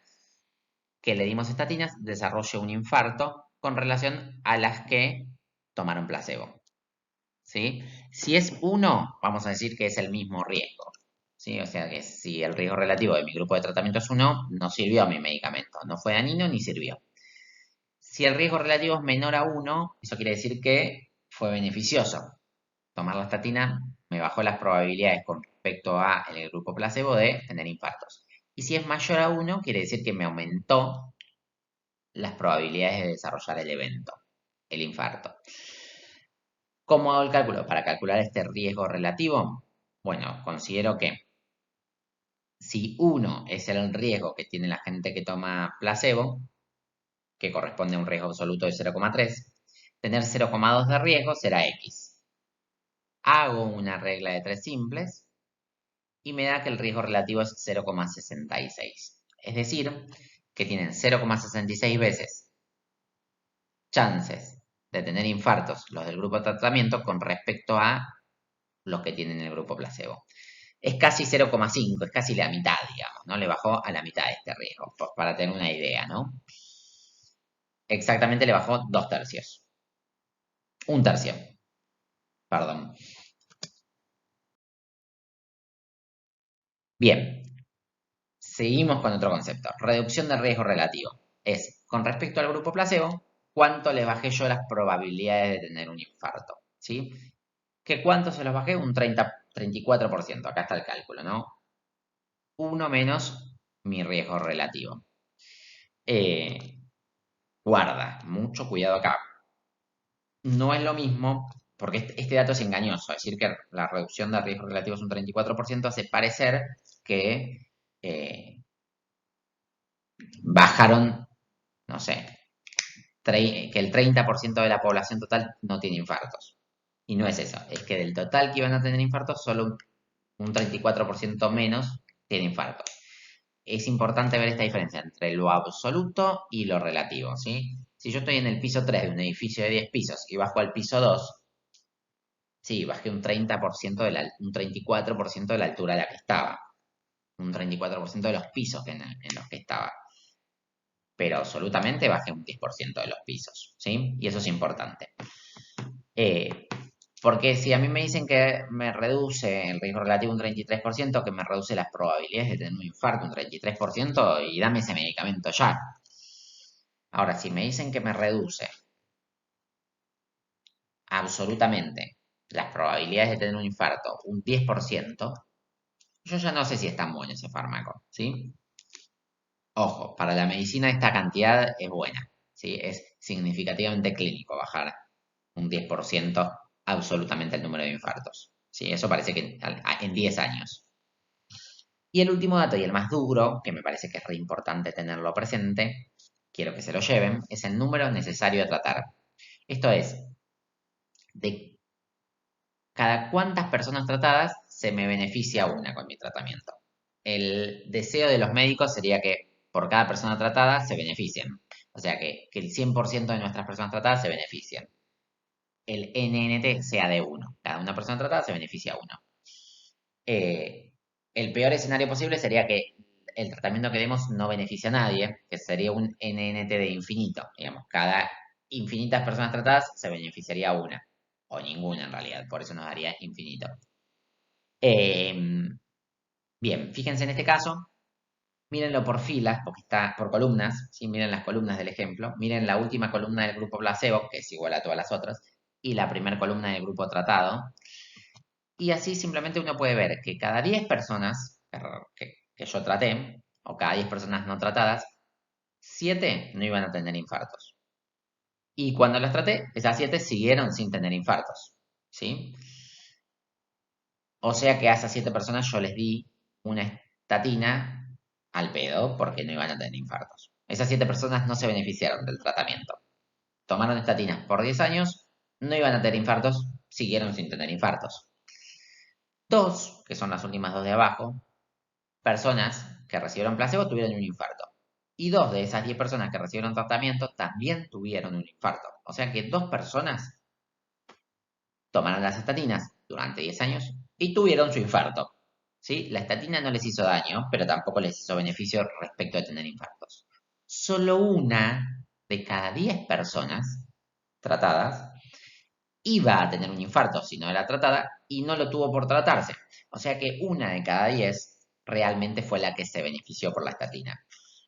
que le dimos estatinas desarrolle un infarto con relación a las que tomaron placebo? ¿Sí? Si es 1, vamos a decir que es el mismo riesgo. ¿Sí? O sea que si el riesgo relativo de mi grupo de tratamiento es 1, no sirvió mi medicamento. No fue dañino ni sirvió. Si el riesgo relativo es menor a 1, eso quiere decir que fue beneficioso. Tomar la estatina me bajó las probabilidades con respecto a el grupo placebo de tener infartos. Y si es mayor a 1, quiere decir que me aumentó las probabilidades de desarrollar el evento, el infarto. ¿Cómo hago el cálculo? Para calcular este riesgo relativo, bueno, considero que si 1 es el riesgo que tiene la gente que toma placebo, que corresponde a un riesgo absoluto de 0,3, tener 0,2 de riesgo será X. Hago una regla de 3 simples y me da que el riesgo relativo es 0,66. Es decir, que tienen 0,66 veces chances de tener infartos los del grupo de tratamiento con respecto a los que tienen el grupo placebo. Es casi 0,5, es casi la mitad, digamos, ¿no? Le bajó a la mitad de este riesgo, para tener una idea, ¿no? Exactamente le bajó 2 tercios. Un tercio, perdón. Bien, seguimos con otro concepto. Reducción de riesgo relativo. Es, con respecto al grupo placebo, cuánto le bajé yo las probabilidades de tener un infarto, ¿sí? ¿Que cuánto se los bajé? Un 34%. Acá está el cálculo, ¿no? 1 menos mi riesgo relativo. Guarda, mucho cuidado acá. No es lo mismo, porque este dato es engañoso. Decir que la reducción de riesgo relativo es un 34% hace parecer que bajaron, no sé, que el 30% de la población total no tiene infartos. Y no es eso, es que del total que iban a tener infartos, solo un 34% menos tiene infartos. Es importante ver esta diferencia entre lo absoluto y lo relativo, ¿sí? Si yo estoy en el piso 3 de un edificio de 10 pisos y bajo al piso 2, sí, bajé un 30% un 34% de la altura a la que estaba. Un 34% de los pisos en los que estaba. Pero absolutamente bajé un 10% de los pisos, ¿sí? Y eso es importante. Porque si a mí me dicen que me reduce el riesgo relativo un 33%, que me reduce las probabilidades de tener un infarto un 33%, y dame ese medicamento ya. Ahora, si me dicen que me reduce absolutamente las probabilidades de tener un infarto un 10%, yo ya no sé si es tan bueno ese fármaco, ¿sí? Ojo, para la medicina esta cantidad es buena, ¿sí? Es significativamente clínico bajar un 10% absolutamente el número de infartos, ¿sí? Eso parece que en 10 años. Y el último dato y el más duro, que me parece que es re importante tenerlo presente, quiero que se lo lleven, es el número necesario a tratar. Esto es, de cada cuántas personas tratadas se me beneficia una con mi tratamiento. El deseo de los médicos sería que por cada persona tratada se beneficien. O sea que el 100% de nuestras personas tratadas se benefician. El NNT sea de 1. Cada una persona tratada se beneficia 1. El peor escenario posible sería que el tratamiento que demos no beneficie a nadie, que sería un NNT de infinito. Digamos, cada infinitas personas tratadas se beneficiaría una, o ninguna en realidad, por eso nos daría infinito. Bien, fíjense en este caso, mírenlo por filas, porque está por columnas, ¿sí? Miren las columnas del ejemplo, miren la última columna del grupo placebo, que es igual a todas las otras, y la primera columna del grupo tratado. Y así simplemente uno puede ver que cada 10 personas que yo traté, o cada 10 personas no tratadas, 7 no iban a tener infartos. Y cuando las traté, esas 7 siguieron sin tener infartos. ¿Sí? O sea que a esas 7 personas yo les di una estatina al pedo porque no iban a tener infartos. Esas 7 personas no se beneficiaron del tratamiento. Tomaron estatinas por 10 años, no iban a tener infartos, siguieron sin tener infartos. Dos, que son las últimas dos de abajo, personas que recibieron placebo tuvieron un infarto. Y 2 de esas 10 personas que recibieron tratamiento también tuvieron un infarto. O sea que 2 personas tomaron las estatinas durante 10 años y tuvieron su infarto. ¿Sí? La estatina no les hizo daño, pero tampoco les hizo beneficio respecto a tener infartos. Solo una de cada 10 personas tratadas iba a tener un infarto si no era tratada y no lo tuvo por tratarse. O sea que una de cada 10 realmente fue la que se benefició por la estatina.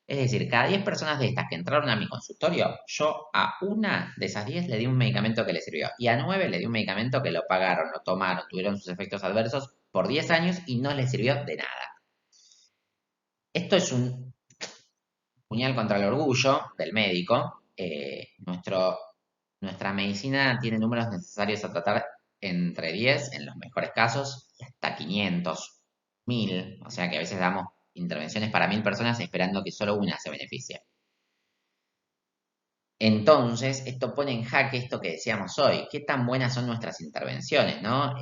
Es decir, cada 10 personas de estas que entraron a mi consultorio, yo a una de esas 10 le di un medicamento que le sirvió y a 9 le di un medicamento que lo pagaron, lo tomaron, tuvieron sus efectos adversos por 10 años y no les sirvió de nada. Esto es un puñal contra el orgullo del médico. Nuestra medicina tiene números necesarios a tratar entre 10 en los mejores casos y hasta 500, 1000. O sea que a veces damos intervenciones para 1000 personas esperando que solo una se beneficie. Entonces, esto pone en jaque esto que decíamos hoy. ¿Qué tan buenas son nuestras intervenciones, no?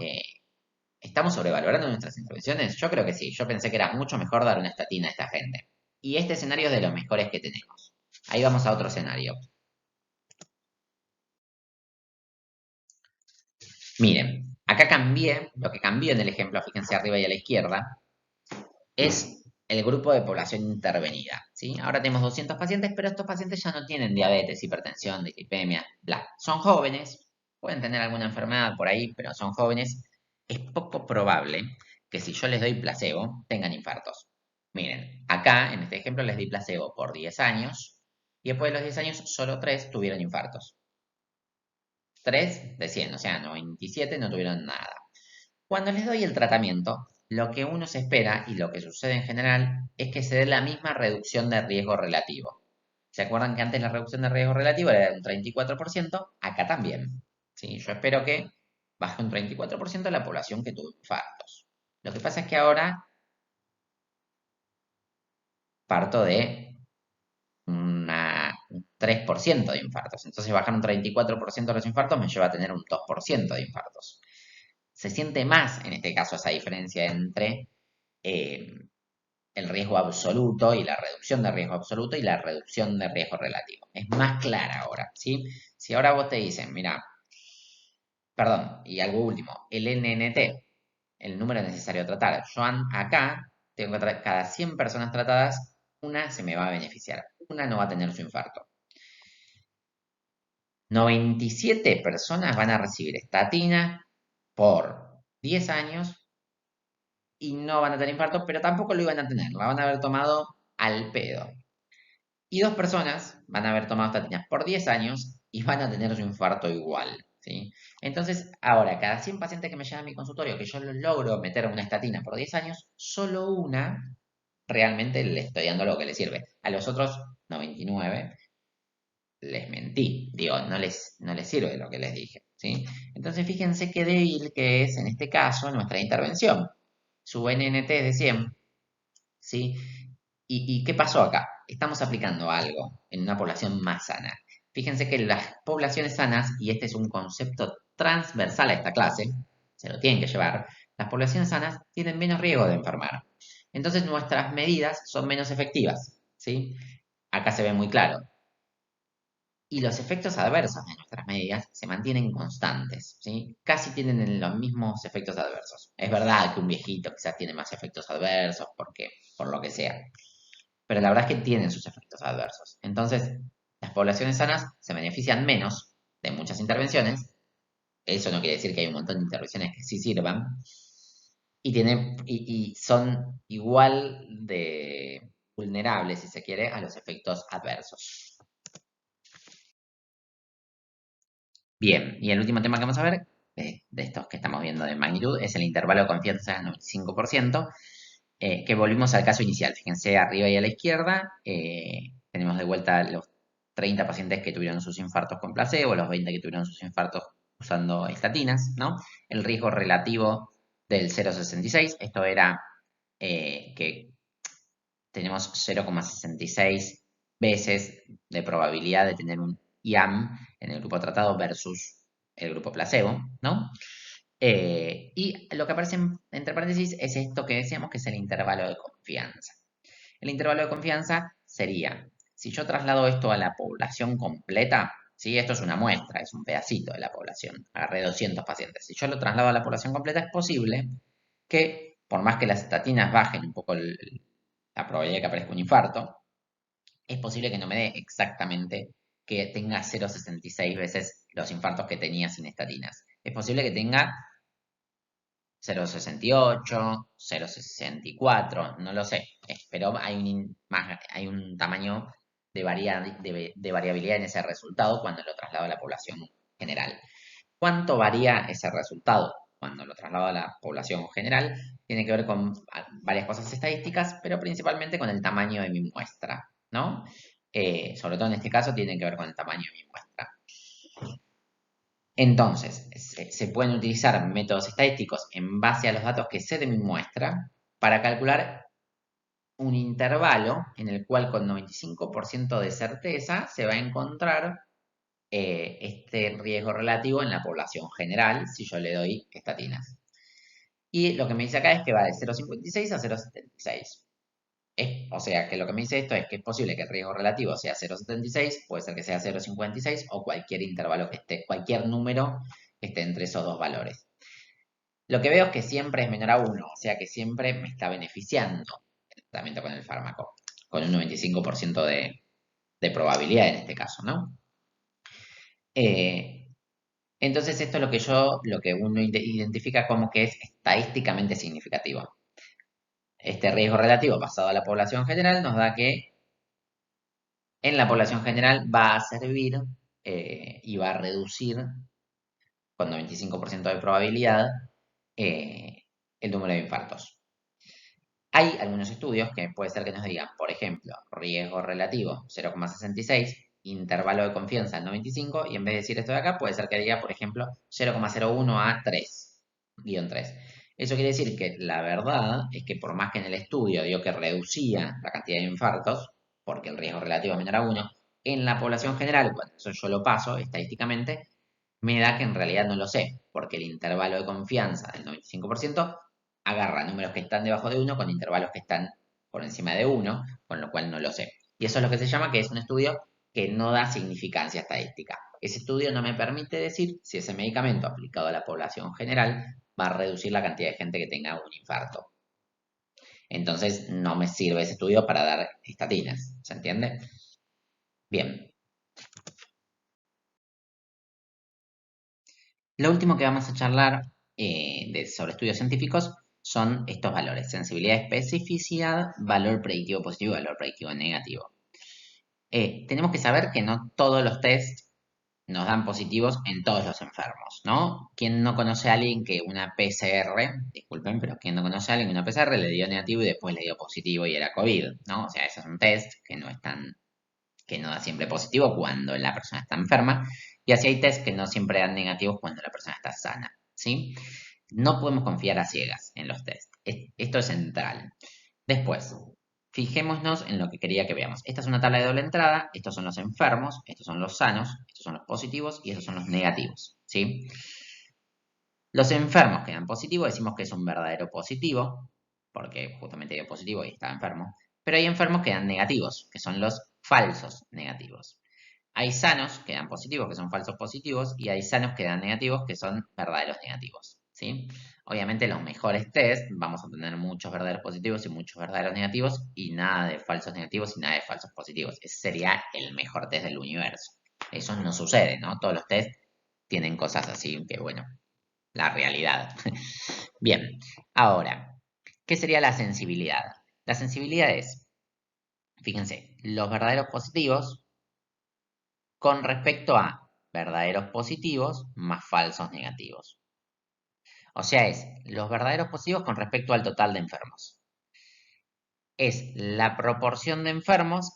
¿Estamos sobrevalorando nuestras intervenciones? Yo creo que sí. Yo pensé que era mucho mejor dar una estatina a esta gente. Y este escenario es de los mejores que tenemos. Ahí vamos a otro escenario. Miren, acá cambié, lo que cambió en el ejemplo, fíjense arriba y a la izquierda, es el grupo de población intervenida, ¿sí? Ahora tenemos 200 pacientes, pero estos pacientes ya no tienen diabetes, hipertensión, dislipemia, bla. Son jóvenes, pueden tener alguna enfermedad por ahí, pero son jóvenes. Es poco probable que si yo les doy placebo, tengan infartos. Miren, acá en este ejemplo les di placebo por 10 años y después de los 10 años solo 3 tuvieron infartos. 3 de 100, o sea, 97 no tuvieron nada. Cuando les doy el tratamiento, lo que uno se espera y lo que sucede en general es que se dé la misma reducción de riesgo relativo. ¿Se acuerdan que antes la reducción de riesgo relativo era de un 34%? Acá también. ¿Sí? Yo espero que baje un 34% la población que tuvo infartos. Lo que pasa es que ahora parto de un 3% de infartos. Entonces bajar un 34% de los infartos me lleva a tener un 2% de infartos. Se siente más en este caso esa diferencia entre eh, el riesgo absoluto y la reducción de riesgo absoluto y la reducción de riesgo relativo. Es más clara ahora, ¿sí? Si ahora vos te dicen, mira, perdón, y algo último, el NNT, el número necesario a tratar. Yo acá tengo que tratar cada 100 personas tratadas, una se me va a beneficiar, una no va a tener su infarto. 97 personas van a recibir estatina por 10 años y no van a tener infarto, pero tampoco lo iban a tener, la van a haber tomado al pedo. Y 2 personas van a haber tomado estatinas por 10 años y van a tener su infarto igual, ¿sí? Entonces, ahora, cada 100 pacientes que me llegan a mi consultorio, que yo logro meter una estatina por 10 años, solo una realmente le estoy dando lo que le sirve. A los otros 99 les mentí, digo, no les sirve lo que les dije, ¿sí? Entonces, fíjense qué débil que es, en este caso, nuestra intervención. Su NNT es de 100, ¿sí? ¿Y qué pasó acá? Estamos aplicando algo en una población más sana. Fíjense que las poblaciones sanas, y este es un concepto transversal a esta clase, se lo tienen que llevar, las poblaciones sanas tienen menos riesgo de enfermar. Entonces nuestras medidas son menos efectivas, ¿sí? Acá se ve muy claro. Y los efectos adversos de nuestras medidas se mantienen constantes, ¿sí? Casi tienen los mismos efectos adversos. Es verdad que un viejito quizás tiene más efectos adversos porque, por lo que sea, pero la verdad es que tienen sus efectos adversos. Entonces, las poblaciones sanas se benefician menos de muchas intervenciones. Eso no quiere decir que hay un montón de intervenciones que sí sirvan. Y son igual de vulnerables, si se quiere, a los efectos adversos. Bien, y el último tema que vamos a ver, de estos que estamos viendo de magnitud, es el intervalo de confianza del 95%, que volvimos al caso inicial. Fíjense arriba y a la izquierda, tenemos de vuelta los 30 pacientes que tuvieron sus infartos con placebo, los 20 que tuvieron sus infartos usando estatinas, ¿no? El riesgo relativo del 0,66, esto era que tenemos 0,66 veces de probabilidad de tener un IAM en el grupo tratado versus el grupo placebo, ¿no? Y lo que aparece entre paréntesis es esto que decíamos que es el intervalo de confianza. El intervalo de confianza sería, si yo traslado esto a la población completa, ¿sí? Esto es una muestra, es un pedacito de la población, agarré 200 pacientes. Si yo lo traslado a la población completa, es posible que, por más que las estatinas bajen un poco la probabilidad de que aparezca un infarto, es posible que no me dé exactamente que tenga 0,66 veces los infartos que tenía sin estatinas. Es posible que tenga 0,68, 0,64, no lo sé. Pero hay un tamaño de variabilidad en ese resultado cuando lo traslado a la población general. ¿Cuánto varía ese resultado cuando lo traslado a la población general? Tiene que ver con varias cosas estadísticas, pero principalmente con el tamaño de mi muestra, ¿no? Sobre todo en este caso tiene que ver con el tamaño de mi muestra. Entonces, se pueden utilizar métodos estadísticos en base a los datos que sé de mi muestra para calcular un intervalo en el cual con 95% de certeza se va a encontrar este riesgo relativo en la población general si yo le doy estatinas. Y lo que me dice acá es que va de 0,56 a 0,76. O sea, que lo que me dice esto es que es posible que el riesgo relativo sea 0,76, puede ser que sea 0,56 o cualquier intervalo que esté, cualquier número que esté entre esos dos valores. Lo que veo es que siempre es menor a 1, o sea que siempre me está beneficiando el tratamiento con el fármaco, con un 95% de probabilidad en este caso, ¿no? Eh, entonces esto es lo que uno identifica como que es estadísticamente significativo. Este riesgo relativo pasado a la población general nos da que en la población general va a servir y va a reducir con 95% de probabilidad eh, el número de infartos. Hay algunos estudios que puede ser que nos digan, por ejemplo, riesgo relativo 0,66, intervalo de confianza 95, y en vez de decir esto de acá, puede ser que diga, por ejemplo, 0,01 a 3, guión 3. Eso quiere decir que la verdad es que por más que en el estudio dio que reducía la cantidad de infartos, porque el riesgo relativo es menor a 1, en la población general, cuando eso yo lo paso estadísticamente, me da que en realidad no lo sé, porque el intervalo de confianza del 95% agarra números que están debajo de 1 con intervalos que están por encima de 1, con lo cual no lo sé. Y eso es lo que se llama que es un estudio que no da significancia estadística. Ese estudio no me permite decir si ese medicamento aplicado a la población general va a reducir la cantidad de gente que tenga un infarto. Entonces no me sirve ese estudio para dar estatinas. ¿Se entiende? Bien. Lo último que vamos a charlar sobre estudios científicos son estos valores: sensibilidad, especificidad, valor predictivo positivo y valor predictivo negativo. Tenemos que saber que no todos los tests nos dan positivos en todos los enfermos, ¿no? ¿Quién no conoce a alguien que una PCR, disculpen, pero quién no conoce a alguien que una PCR le dio negativo y después le dio positivo y era COVID, ¿no? O sea, esos son test que no da siempre positivo cuando la persona está enferma, y así hay test que no siempre dan negativos cuando la persona está sana, ¿sí? No podemos confiar a ciegas en los test. Esto es central. Después, fijémonos en lo que quería que veamos. Esta es una tabla de doble entrada, estos son los enfermos, estos son los sanos, estos son los positivos y estos son los negativos, ¿sí? Los enfermos que dan positivo decimos que es un verdadero positivo, porque justamente dio positivo y estaba enfermo. Pero hay enfermos que dan negativos, que son los falsos negativos. Hay sanos que dan positivos, que son falsos positivos, y hay sanos que dan negativos, que son verdaderos negativos, ¿sí? Obviamente los mejores test vamos a tener muchos verdaderos positivos y muchos verdaderos negativos, y nada de falsos negativos y nada de falsos positivos. Ese sería el mejor test del universo. Eso no sucede, ¿no? Todos los test tienen cosas así que, bueno, la realidad. Bien, ahora, ¿qué sería la sensibilidad? La sensibilidad es, fíjense, los verdaderos positivos con respecto a verdaderos positivos más falsos negativos. O sea, es los verdaderos positivos con respecto al total de enfermos. Es la proporción de enfermos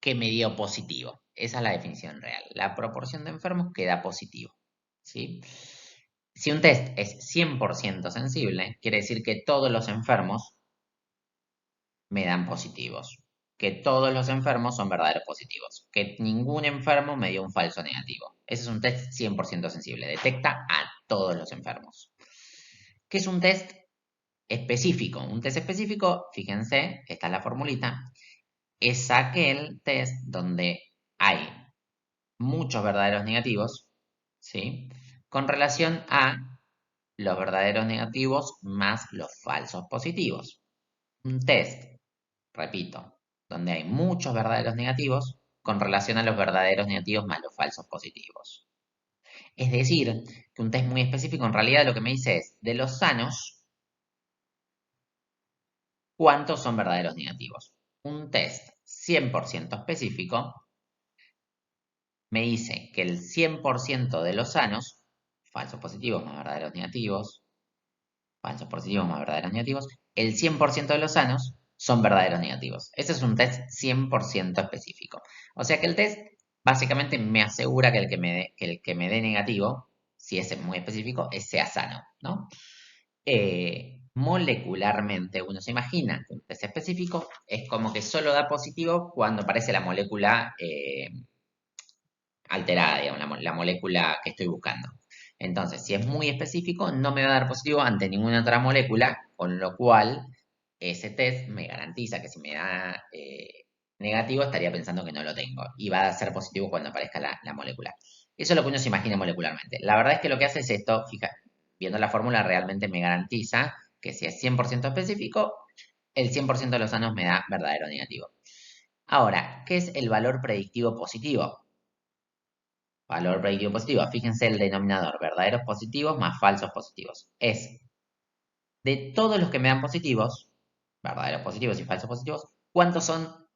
que me dio positivo. Esa es la definición real. La proporción de enfermos que da positivo. ¿Sí? Si un test es 100% sensible, quiere decir que todos los enfermos me dan positivos. Que todos los enfermos son verdaderos positivos. Que ningún enfermo me dio un falso negativo. Ese es un test 100% sensible. Detecta a todos los enfermos. ¿Qué es un test específico? Un test específico, fíjense, esta es la formulita, es aquel test donde hay muchos verdaderos negativos, ¿sí? Con relación a los verdaderos negativos más los falsos positivos. Un test, repito, donde hay muchos verdaderos negativos con relación a los verdaderos negativos más los falsos positivos. Es decir, que un test muy específico en realidad lo que me dice es, de los sanos, ¿cuántos son verdaderos negativos? Un test 100% específico me dice que el 100% de los sanos, falsos positivos más verdaderos negativos, falsos positivos más verdaderos negativos, el 100% de los sanos son verdaderos negativos. Ese es un test 100% específico. O sea que el test básicamente me asegura que el que me dé negativo, si es muy específico, sea sano, ¿no? Molecularmente uno se imagina que un test específico es como que solo da positivo cuando aparece la molécula alterada, digamos, la molécula que estoy buscando. Entonces, si es muy específico, no me va a dar positivo ante ninguna otra molécula, con lo cual ese test me garantiza que si me da negativo, estaría pensando que no lo tengo. Y va a ser positivo cuando aparezca la molécula. Eso es lo que uno se imagina molecularmente. La verdad es que lo que hace es esto, fija, viendo la fórmula, realmente me garantiza que si es 100% específico, el 100% de los sanos me da verdadero negativo. Ahora, ¿qué es el valor predictivo positivo? Valor predictivo positivo. Fíjense el denominador, verdaderos positivos más falsos positivos. Es de todos los que me dan positivos, verdaderos positivos y falsos positivos, ¿cuántos son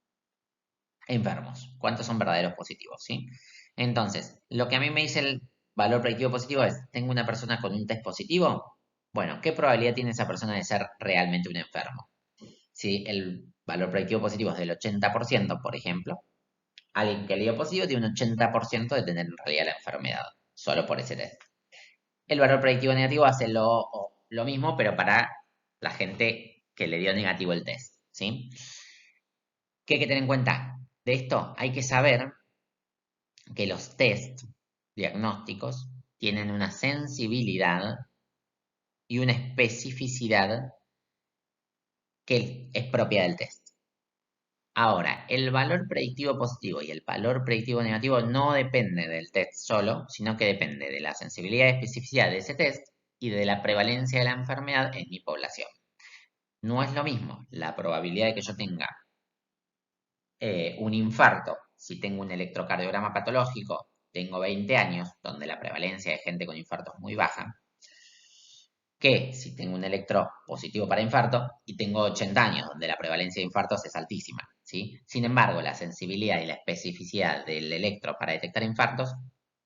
enfermos? ¿Cuántos son verdaderos positivos? ¿Sí? Entonces, lo que a mí me dice el valor predictivo positivo es, ¿tengo una persona con un test positivo? Bueno, ¿qué probabilidad tiene esa persona de ser realmente un enfermo? Si el valor predictivo positivo es del 80%, por ejemplo, alguien que le dio positivo tiene un 80% de tener en realidad la enfermedad, solo por ese test. El valor predictivo negativo hace lo mismo, pero para la gente que le dio negativo el test, ¿sí? ¿Qué hay que tener en cuenta de esto? Hay que saber que los test diagnósticos tienen una sensibilidad y una especificidad que es propia del test. Ahora, el valor predictivo positivo y el valor predictivo negativo no depende del test solo, sino que depende de la sensibilidad y especificidad de ese test y de la prevalencia de la enfermedad en mi población. No es lo mismo la probabilidad de que yo tenga un infarto si tengo un electrocardiograma patológico, tengo 20 años, donde la prevalencia de gente con infarto es muy baja, que si tengo un electro positivo para infarto y tengo 80 años, donde la prevalencia de infartos es altísima, ¿sí? Sin embargo, la sensibilidad y la especificidad del electro para detectar infartos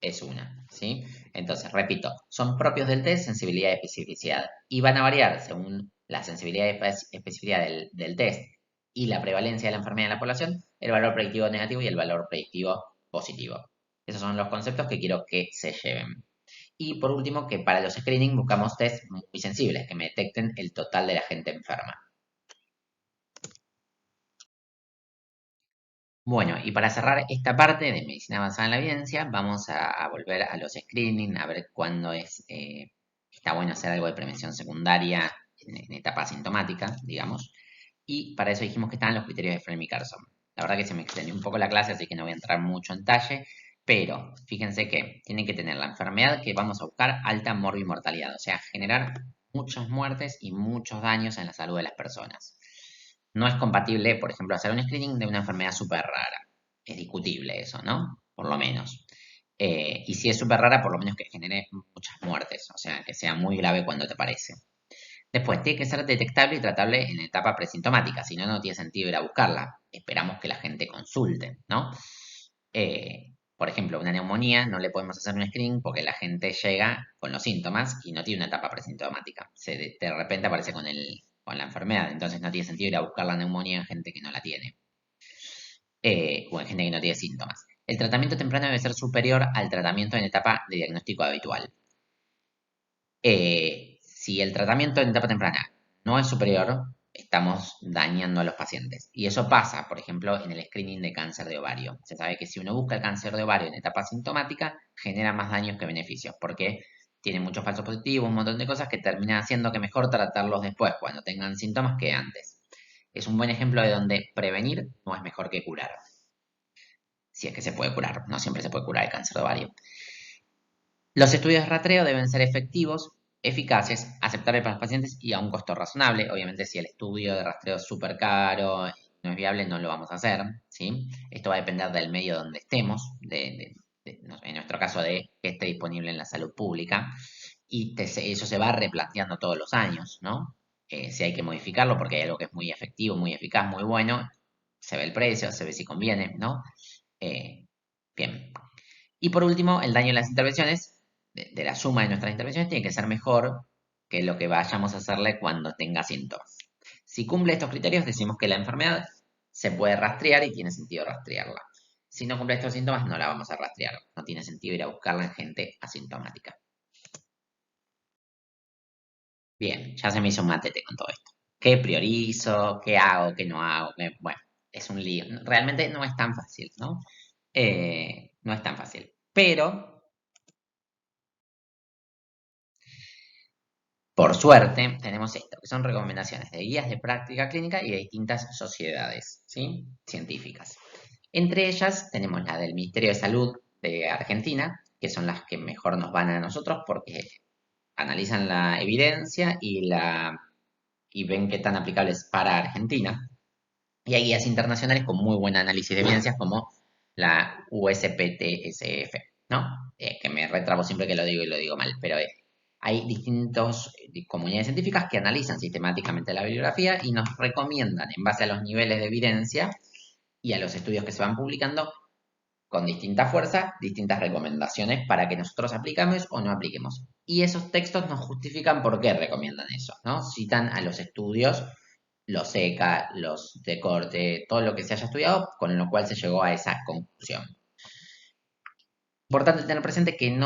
es una, ¿sí? Entonces, repito, son propios del test sensibilidad y especificidad y van a variar según la sensibilidad y especificidad del test y la prevalencia de la enfermedad en la población, el valor predictivo negativo y el valor predictivo positivo. Esos son los conceptos que quiero que se lleven. Y por último, que para los screening buscamos test muy sensibles, que me detecten el total de la gente enferma. Bueno, y para cerrar esta parte de medicina avanzada en la evidencia, vamos a volver a los screening, a ver cuándo está bueno hacer algo de prevención secundaria en etapa asintomática, digamos. Y para eso dijimos que estaban los criterios de Framingham y Carson. La verdad que se me extendió un poco la clase, así que no voy a entrar mucho en detalle. Pero fíjense que tienen que tener la enfermedad que vamos a buscar alta mortalidad, o sea, generar muchas muertes y muchos daños en la salud de las personas. No es compatible, por ejemplo, hacer un screening de una enfermedad súper rara. Es discutible eso, ¿no? Por lo menos. Y si es súper rara, por lo menos que genere muchas muertes, o sea, que sea muy grave cuando te aparece. Después, tiene que ser detectable y tratable en etapa presintomática, si no, no tiene sentido ir a buscarla. Esperamos que la gente consulte, ¿no? Por ejemplo, una neumonía no le podemos hacer un screening porque la gente llega con los síntomas y no tiene una etapa presintomática. De repente aparece con la enfermedad, entonces no tiene sentido ir a buscar la neumonía en gente que no la tiene o en gente que no tiene síntomas. El tratamiento temprano debe ser superior al tratamiento en etapa de diagnóstico habitual. Si el tratamiento en etapa temprana no es superior, estamos dañando a los pacientes. Y eso pasa, por ejemplo, en el screening de cáncer de ovario. Se sabe que si uno busca el cáncer de ovario en etapa sintomática, genera más daños que beneficios, porque tiene muchos falsos positivos, un montón de cosas que terminan haciendo que mejor tratarlos después, cuando tengan síntomas, que antes. Es un buen ejemplo de donde prevenir no es mejor que curar. Si es que se puede curar, no siempre se puede curar el cáncer de ovario. Los estudios de rastreo deben ser efectivos, eficaces, aceptables para los pacientes y a un costo razonable. Obviamente, si el estudio de rastreo es súper caro, no es viable, no lo vamos a hacer, ¿sí? Esto va a depender del medio donde estemos, en nuestro caso, de que esté disponible en la salud pública. Y eso se va replanteando todos los años, ¿no? Si hay que modificarlo porque hay algo que es muy efectivo, muy eficaz, muy bueno, se ve el precio, se ve si conviene, ¿no? Eh, bien. Y por último, el daño en las intervenciones, de la suma de nuestras intervenciones, tiene que ser mejor que lo que vayamos a hacerle cuando tenga síntomas. Si cumple estos criterios, decimos que la enfermedad se puede rastrear y tiene sentido rastrearla. Si no cumple estos síntomas, no la vamos a rastrear. No tiene sentido ir a buscarla en gente asintomática. Bien, ya se me hizo un matete con todo esto. ¿Qué priorizo? ¿Qué hago? ¿Qué no hago? Bueno, es un lío. Realmente no es tan fácil, ¿no? No es tan fácil. Pero por suerte, tenemos esto, que son recomendaciones de guías de práctica clínica y de distintas sociedades, ¿sí? Científicas. Entre ellas tenemos la del Ministerio de Salud de Argentina, que son las que mejor nos van a nosotros porque analizan la evidencia y ven qué tan aplicable es para Argentina. Y hay guías internacionales con muy buen análisis de evidencias como la USPTSF, ¿no? Que me retrabo siempre que lo digo y lo digo mal, pero hay distintas comunidades científicas que analizan sistemáticamente la bibliografía y nos recomiendan, en base a los niveles de evidencia y a los estudios que se van publicando, con distinta fuerza, distintas recomendaciones para que nosotros apliquemos o no apliquemos. Y esos textos nos justifican por qué recomiendan eso, ¿no? Citan a los estudios, los ECA, los de corte, todo lo que se haya estudiado, con lo cual se llegó a esa conclusión. Importante tener presente que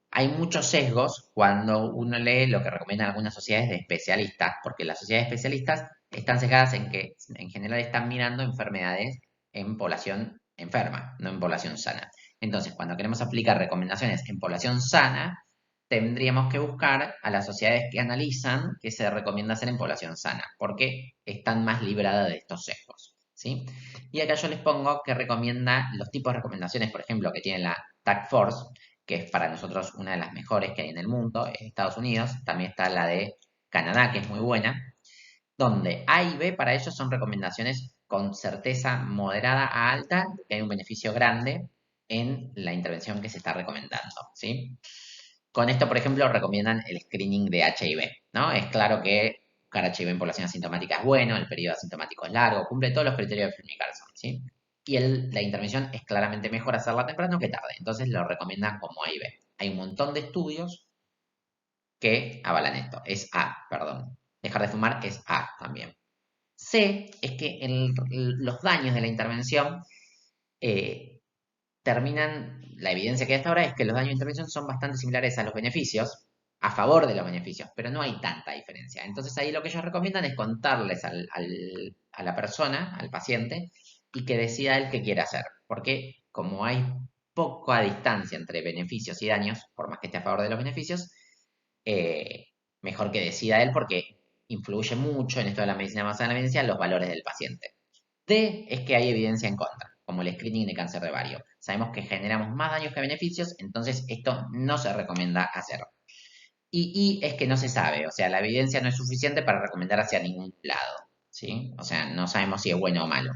hay muchos sesgos cuando uno lee lo que recomiendan algunas sociedades de especialistas, porque las sociedades de especialistas están sesgadas en que en general están mirando enfermedades en población enferma, no en población sana. Entonces, cuando queremos aplicar recomendaciones en población sana, tendríamos que buscar a las sociedades que analizan qué se recomienda hacer en población sana, porque están más libradas de estos sesgos, ¿sí? Y acá yo les pongo que recomienda los tipos de recomendaciones, por ejemplo, que tiene la Task Force, que es para nosotros una de las mejores que hay en el mundo, en Estados Unidos. También está la de Canadá, que es muy buena, donde A y B para ellos son recomendaciones con certeza moderada a alta, que hay un beneficio grande en la intervención que se está recomendando, ¿sí? Con esto, por ejemplo, recomiendan el screening de HIV, ¿no? Es claro que buscar HIV en población asintomática es bueno, el periodo asintomático es largo, cumple todos los criterios de Fermi-Carlson, ¿sí? Y la intervención es claramente mejor hacerla temprano que tarde, entonces lo recomiendan como A y B. Hay un montón de estudios que avalan esto. Es A, perdón. Dejar de fumar es A también. C es que los daños de la intervención la evidencia que hay hasta ahora es que los daños de intervención son bastante similares a los beneficios, a favor de los beneficios, pero no hay tanta diferencia. Entonces ahí lo que ellos recomiendan es contarles a la persona, al paciente, y que decida él qué quiere hacer. Porque como hay poca distancia entre beneficios y daños, por más que esté a favor de los beneficios, eh, mejor que decida él porque influye mucho en esto de la medicina basada en la evidencia los valores del paciente. D es que hay evidencia en contra, como el screening de cáncer de ovario. Sabemos que generamos más daños que beneficios, entonces esto no se recomienda hacer. Y es que no se sabe, o sea, la evidencia no es suficiente para recomendar hacia ningún lado, ¿sí? O sea, no sabemos si es bueno o malo.